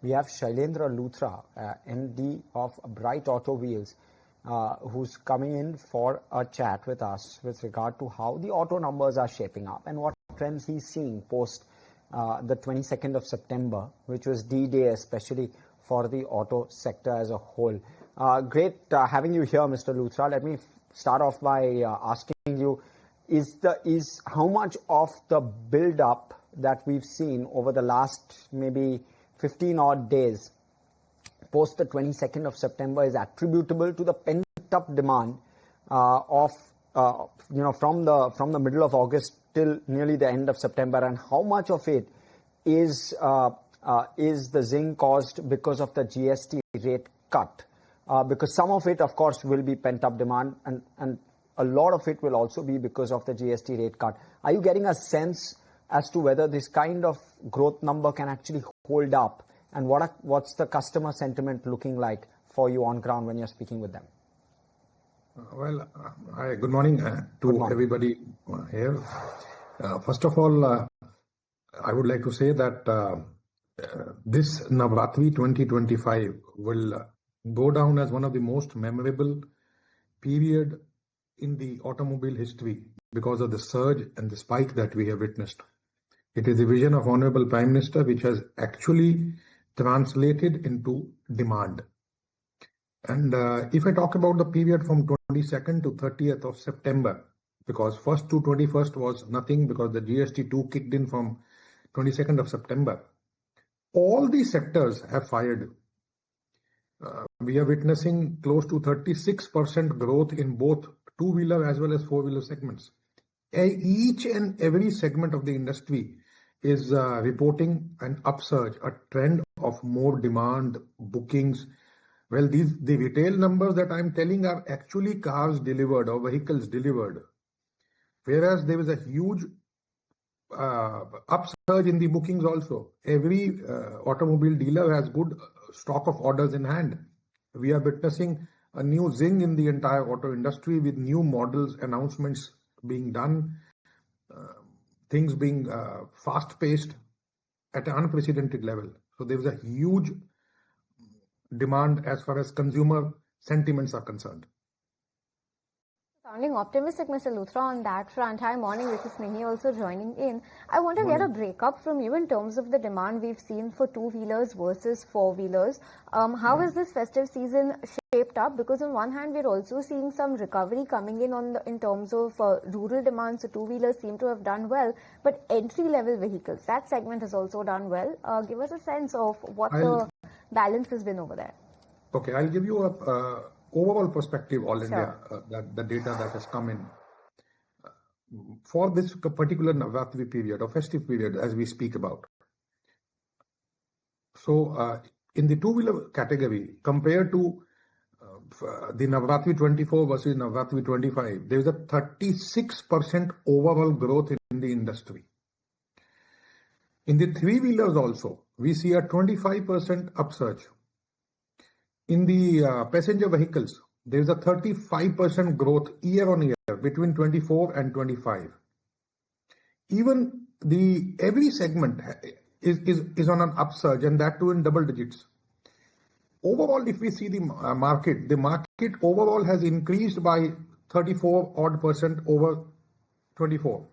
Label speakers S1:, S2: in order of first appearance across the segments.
S1: We have Shailender Luthra, MD of Brite Auto Wheels, who's coming in for a chat with us with regard to how the auto numbers are shaping up and what trends he's seeing post the 22nd of September, which was D-Day, especially for the auto sector as a whole. Great having you here, Mr. Luthra. Let me start off by asking you, is how much of the build-up that we've seen over the last maybe 15 odd days post the 22nd of September is attributable to the pent-up demand from the middle of August till nearly the end of September, and how much of it is the zing caused because of the GST rate cut? Because some of it, of course, will be pent-up demand, and a lot of it will also be because of the GST rate cut. Are you getting a sense as to whether this kind of growth number can actually hold up, and what's the customer sentiment looking like for you on ground when you're speaking with them?
S2: Hi, good morning to everybody here. First of all, I would like to say that this Navratri 2025 will go down as one of the most memorable period in the automobile history because of the surge and the spike that we have witnessed. It is the vision of Honorable Prime Minister which has actually translated into demand. And if I talk about the period from 22nd to 30th of September, because 1st to 21st was nothing because the GST2 kicked in from 22nd of September, all these sectors have fired. We are witnessing close to 36% growth in both two-wheeler as well as four-wheeler segments. Each and every segment of the industry is reporting an upsurge, a trend of more demand, bookings. Well, the retail numbers that I'm telling are actually cars delivered or vehicles delivered. Whereas there is a huge upsurge in the bookings also. Every automobile dealer has good stock of orders in hand. We are witnessing a new zing in the entire auto industry with new models, announcements being done, things being fast-paced at an unprecedented level. So there is a huge demand as far as consumer sentiments are concerned.
S3: Sounding optimistic, Mr. Luthra, on that front. Hi, morning. This is Snehi also joining in. I want to get a breakup from you in terms of the demand we've seen for two-wheelers versus four-wheelers. How is this festive season shaped up? Because on one hand, we're also seeing some recovery coming in terms of rural demand. So two-wheelers seem to have done well, but entry-level vehicles, that segment has also done well. Give us a sense of what the balance has been over there.
S2: Okay, I'll give you a overall perspective all India, the data that has come in. For this particular Navratri period or festive period as we speak about. So in the two-wheeler category, compared to the Navratri 24 versus Navratri 25, there is a 36% overall growth in the industry. In the three-wheelers also, we see a 25% upsurge. In the passenger vehicles, there is a 35% growth year on year between 24 and 25. Even every segment is on an upsurge, and that too in double digits. Overall, if we see the market overall has increased by 34 odd% over 24.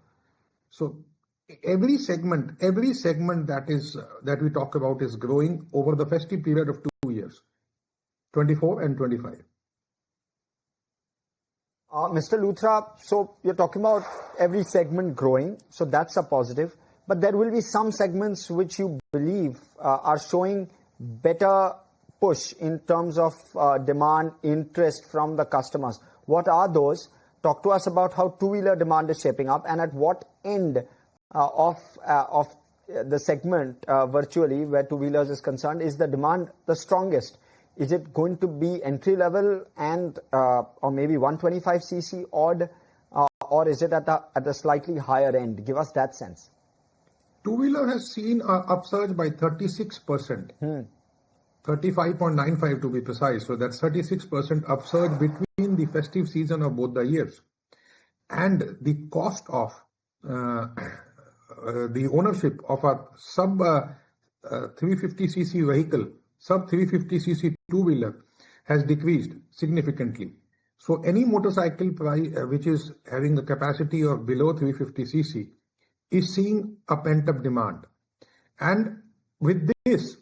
S2: So every segment that we talk about is growing over the festive period of 2 years. 24 and 25.
S1: Mr. Luthra, so you're talking about every segment growing, so that's a positive. But there will be some segments which you believe are showing better push in terms of demand, interest from the customers. What are those? Talk to us about how two-wheeler demand is shaping up, and at what end of the segment virtually where two-wheelers is concerned is the demand the strongest? Is it going to be entry level and or maybe 125cc odd, or is it at the slightly higher end? Give us that sense.
S2: Two-wheeler has seen an upsurge by 36%, 35.95 to be precise. So that's 36% upsurge between the festive season of both the years. And the cost of the ownership of a sub 350cc vehicle, sub 350cc two-wheeler has decreased significantly. So any motorcycle price which is having the capacity of below 350cc is seeing a pent-up demand. And with this,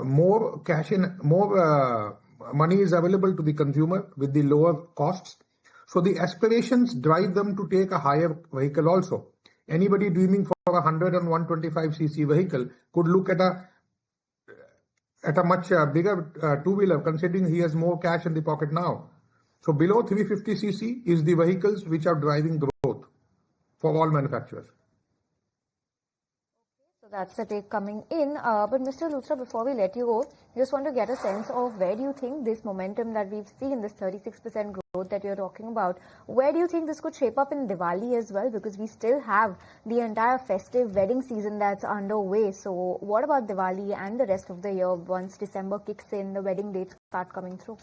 S2: more money is available to the consumer with the lower costs. So the aspirations drive them to take a higher vehicle also. Anybody dreaming for a 100 and 125cc vehicle could look at a much bigger two-wheeler, considering he has more cash in the pocket now. So below 350cc is the vehicles which are driving growth for all manufacturers.
S3: So that's the take coming in. But Mr. Luthra, before we let you go, just want to get a sense of where do you think this momentum that we've seen, this 36% growth that you're talking about, where do you think this could shape up in Diwali as well? Because we still have the entire festive wedding season that's underway. So what about Diwali and the rest of the year once December kicks in, the wedding dates start coming through?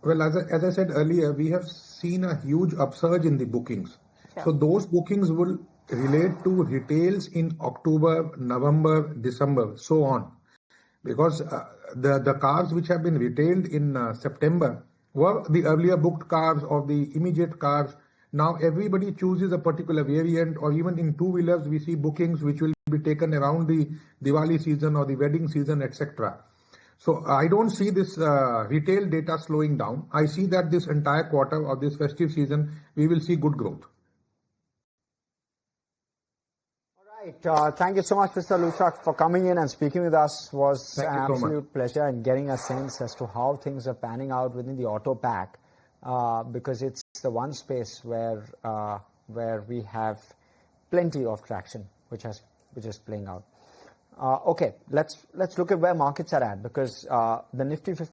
S2: Well, as I said earlier, we have seen a huge upsurge in the bookings. Sure. So those bookings will relate to retails in October, November, December, so on. Because the cars which have been retailed in September were the earlier booked cars or the immediate cars. Now everybody chooses a particular variant, or even in two-wheelers we see bookings which will be taken around the Diwali season or the wedding season, etc. So I don't see this retail data slowing down. I see that this entire quarter of this festive season, we will see good growth.
S1: Thank you so much, Mr. Luthra, for coming in and speaking with us. It was an absolute pleasure and getting a sense as to how things are panning out within the auto pack, because it's the one space where we have plenty of traction, which is playing out. Okay, let's look at where markets are at, because the Nifty 50